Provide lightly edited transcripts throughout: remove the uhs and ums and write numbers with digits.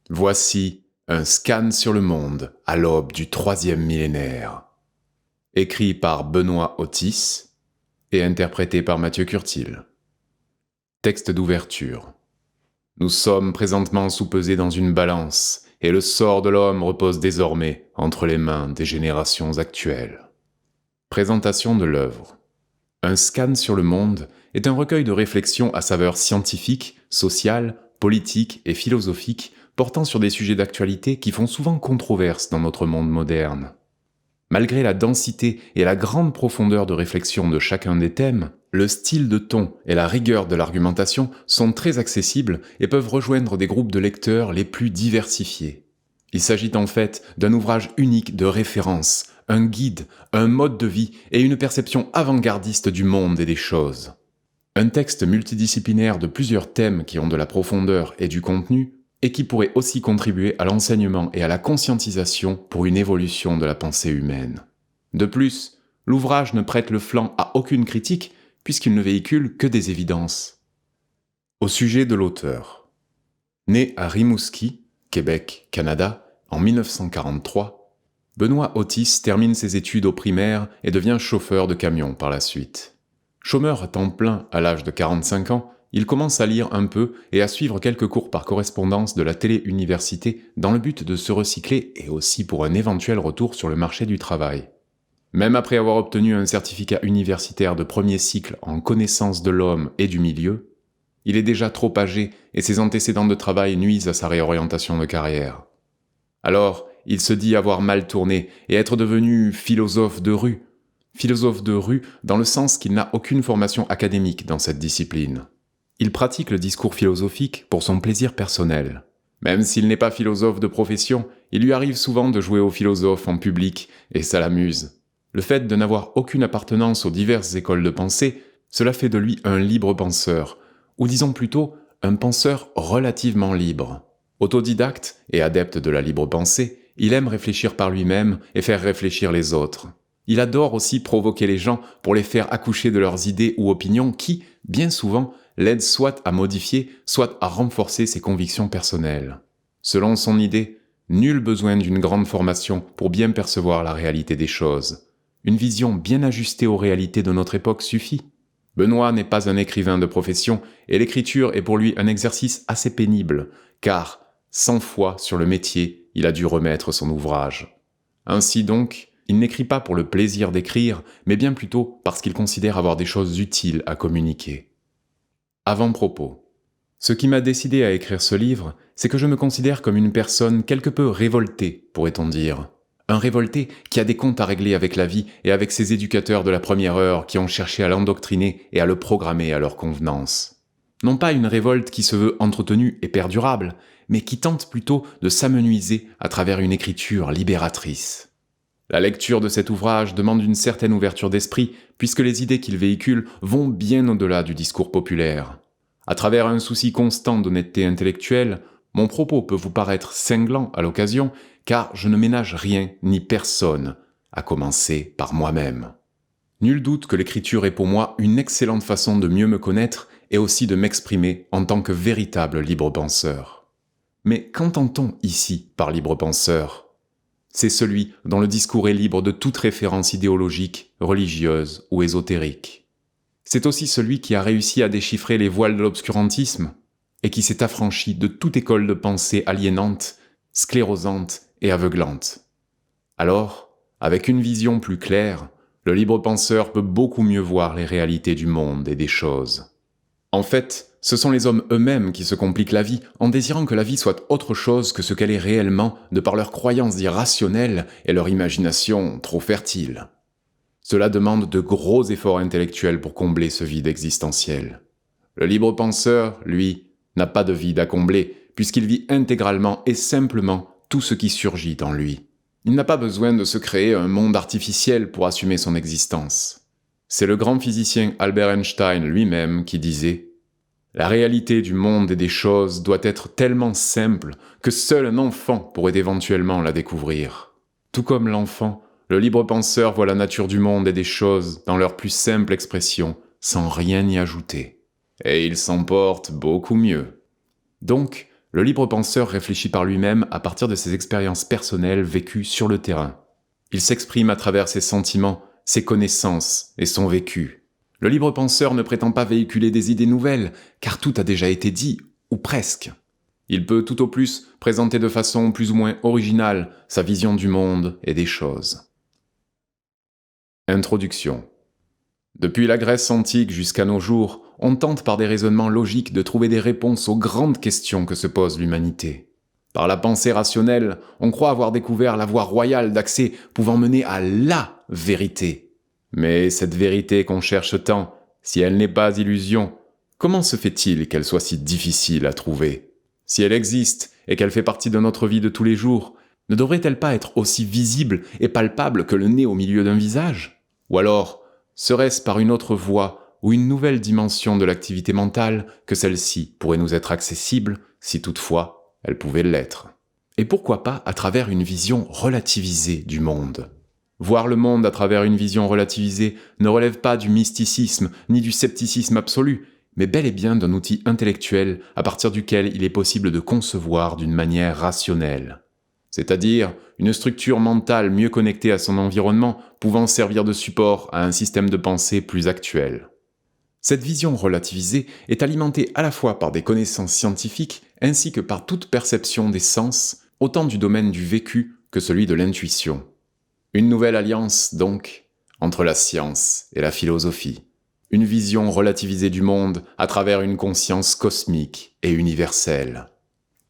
Voici un scan sur le monde à l'aube du troisième millénaire. Écrit par Benoît Otis et interprété par Mathieu Curtil. Texte d'ouverture. Nous sommes présentement soupesés dans une balance, et le sort de l'homme repose désormais entre les mains des générations actuelles. Présentation de l'œuvre. Un scan sur le monde est un recueil de réflexions à saveur scientifique, sociale, politique et philosophique portant sur des sujets d'actualité qui font souvent controverse dans notre monde moderne. Malgré la densité et la grande profondeur de réflexion de chacun des thèmes, le style de ton et la rigueur de l'argumentation sont très accessibles et peuvent rejoindre des groupes de lecteurs les plus diversifiés. Il s'agit en fait d'un ouvrage unique de référence, un guide, un mode de vie et une perception avant-gardiste du monde et des choses. Un texte multidisciplinaire de plusieurs thèmes qui ont de la profondeur et du contenu, et qui pourrait aussi contribuer à l'enseignement et à la conscientisation pour une évolution de la pensée humaine. De plus, l'ouvrage ne prête le flanc à aucune critique, puisqu'il ne véhicule que des évidences. Au sujet de l'auteur. Né à Rimouski, Québec, Canada, en 1943, Benoît Otis termine ses études au primaire et devient chauffeur de camion par la suite. Chômeur à temps plein à l'âge de 45 ans, il commence à lire un peu et à suivre quelques cours par correspondance de la télé-université dans le but de se recycler et aussi pour un éventuel retour sur le marché du travail. Même après avoir obtenu un certificat universitaire de premier cycle en connaissance de l'homme et du milieu, il est déjà trop âgé et ses antécédents de travail nuisent à sa réorientation de carrière. Alors, il se dit avoir mal tourné et être devenu philosophe de rue. Philosophe de rue dans le sens qu'il n'a aucune formation académique dans cette discipline. Il pratique le discours philosophique pour son plaisir personnel. Même s'il n'est pas philosophe de profession, il lui arrive souvent de jouer au philosophe en public, et ça l'amuse. Le fait de n'avoir aucune appartenance aux diverses écoles de pensée, cela fait de lui un libre penseur, ou disons plutôt un penseur relativement libre. Autodidacte et adepte de la libre pensée, il aime réfléchir par lui-même et faire réfléchir les autres. Il adore aussi provoquer les gens pour les faire accoucher de leurs idées ou opinions qui, bien souvent, l'aident soit à modifier, soit à renforcer ses convictions personnelles. Selon son idée, nul besoin d'une grande formation pour bien percevoir la réalité des choses. Une vision bien ajustée aux réalités de notre époque suffit. Benoît n'est pas un écrivain de profession et l'écriture est pour lui un exercice assez pénible, car, 100 fois sur le métier, il a dû remettre son ouvrage. Ainsi donc, il n'écrit pas pour le plaisir d'écrire, mais bien plutôt parce qu'il considère avoir des choses utiles à communiquer. Avant-propos. Ce qui m'a décidé à écrire ce livre, c'est que je me considère comme une personne quelque peu révoltée, pourrait-on dire. Un révolté qui a des comptes à régler avec la vie et avec ses éducateurs de la première heure qui ont cherché à l'endoctriner et à le programmer à leur convenance. Non pas une révolte qui se veut entretenue et perdurable, mais qui tente plutôt de s'amenuiser à travers une écriture libératrice. La lecture de cet ouvrage demande une certaine ouverture d'esprit, puisque les idées qu'il véhicule vont bien au-delà du discours populaire. À travers un souci constant d'honnêteté intellectuelle, mon propos peut vous paraître cinglant à l'occasion, car je ne ménage rien ni personne, à commencer par moi-même. Nul doute que l'écriture est pour moi une excellente façon de mieux me connaître et aussi de m'exprimer en tant que véritable libre penseur. Mais qu'entend-on ici par libre penseur ? C'est celui dont le discours est libre de toute référence idéologique, religieuse ou ésotérique. C'est aussi celui qui a réussi à déchiffrer les voiles de l'obscurantisme et qui s'est affranchi de toute école de pensée aliénante, sclérosante et aveuglante. Alors, avec une vision plus claire, le libre penseur peut beaucoup mieux voir les réalités du monde et des choses. En fait, ce sont les hommes eux-mêmes qui se compliquent la vie en désirant que la vie soit autre chose que ce qu'elle est réellement de par leurs croyances irrationnelles et leur imagination trop fertile. Cela demande de gros efforts intellectuels pour combler ce vide existentiel. Le libre penseur, lui, n'a pas de vide à combler puisqu'il vit intégralement et simplement tout ce qui surgit en lui. Il n'a pas besoin de se créer un monde artificiel pour assumer son existence. C'est le grand physicien Albert Einstein lui-même qui disait « La réalité du monde et des choses doit être tellement simple que seul un enfant pourrait éventuellement la découvrir. Tout comme l'enfant, le libre penseur voit la nature du monde et des choses dans leur plus simple expression, sans rien y ajouter. Et il s'en porte beaucoup mieux. Donc, Le libre penseur réfléchit par lui-même à partir de ses expériences personnelles vécues sur le terrain. Il s'exprime à travers ses sentiments, ses connaissances et son vécu. Le libre penseur ne prétend pas véhiculer des idées nouvelles, car tout a déjà été dit, ou presque. Il peut tout au plus présenter de façon plus ou moins originale sa vision du monde et des choses. Introduction. Depuis la Grèce antique jusqu'à nos jours, on tente par des raisonnements logiques de trouver des réponses aux grandes questions que se pose l'humanité. Par la pensée rationnelle, on croit avoir découvert la voie royale d'accès pouvant mener à LA vérité. Mais cette vérité qu'on cherche tant, si elle n'est pas illusion, comment se fait-il qu'elle soit si difficile à trouver ? Si elle existe et qu'elle fait partie de notre vie de tous les jours, ne devrait-elle pas être aussi visible et palpable que le nez au milieu d'un visage ? Ou alors, serait-ce par une autre voie ou une nouvelle dimension de l'activité mentale que celle-ci pourrait nous être accessible, si toutefois elle pouvait l'être ? Et pourquoi pas à travers une vision relativisée du monde ? Voir le monde à travers une vision relativisée ne relève pas du mysticisme ni du scepticisme absolu, mais bel et bien d'un outil intellectuel à partir duquel il est possible de concevoir d'une manière rationnelle. C'est-à-dire une structure mentale mieux connectée à son environnement, pouvant servir de support à un système de pensée plus actuel. Cette vision relativisée est alimentée à la fois par des connaissances scientifiques ainsi que par toute perception des sens, autant du domaine du vécu que celui de l'intuition. Une nouvelle alliance, donc, entre la science et la philosophie. Une vision relativisée du monde à travers une conscience cosmique et universelle.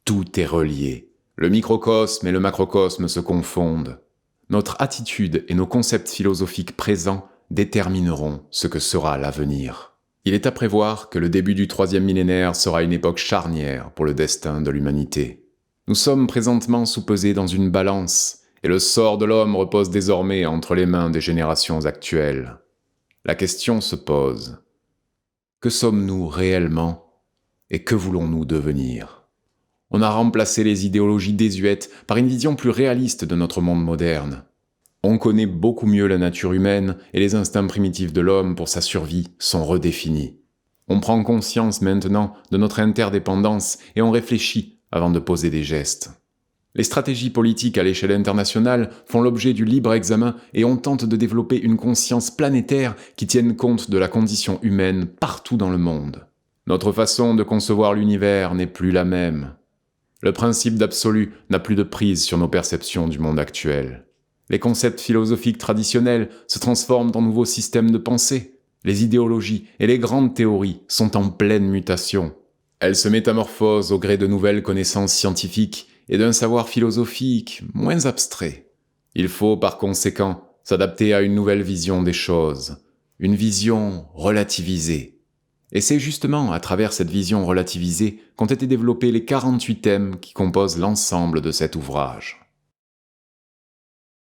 Tout est relié. Le microcosme et le macrocosme se confondent. Notre attitude et nos concepts philosophiques présents détermineront ce que sera l'avenir. Il est à prévoir que le début du 3e millénaire sera une époque charnière pour le destin de l'humanité. Nous sommes présentement soupesés dans une balance, et le sort de l'homme repose désormais entre les mains des générations actuelles. La question se pose. Que sommes-nous réellement et que voulons-nous devenir ? On a remplacé les idéologies désuètes par une vision plus réaliste de notre monde moderne. On connaît beaucoup mieux la nature humaine et les instincts primitifs de l'homme pour sa survie sont redéfinis. On prend conscience maintenant de notre interdépendance et on réfléchit avant de poser des gestes. Les stratégies politiques à l'échelle internationale font l'objet du libre examen et on tente de développer une conscience planétaire qui tienne compte de la condition humaine partout dans le monde. Notre façon de concevoir l'univers n'est plus la même. Le principe d'absolu n'a plus de prise sur nos perceptions du monde actuel. Les concepts philosophiques traditionnels se transforment en nouveaux systèmes de pensée. Les idéologies et les grandes théories sont en pleine mutation. Elles se métamorphosent au gré de nouvelles connaissances scientifiques et d'un savoir philosophique moins abstrait. Il faut par conséquent s'adapter à une nouvelle vision des choses, une vision relativisée. Et c'est justement à travers cette vision relativisée qu'ont été développés les 48 thèmes qui composent l'ensemble de cet ouvrage.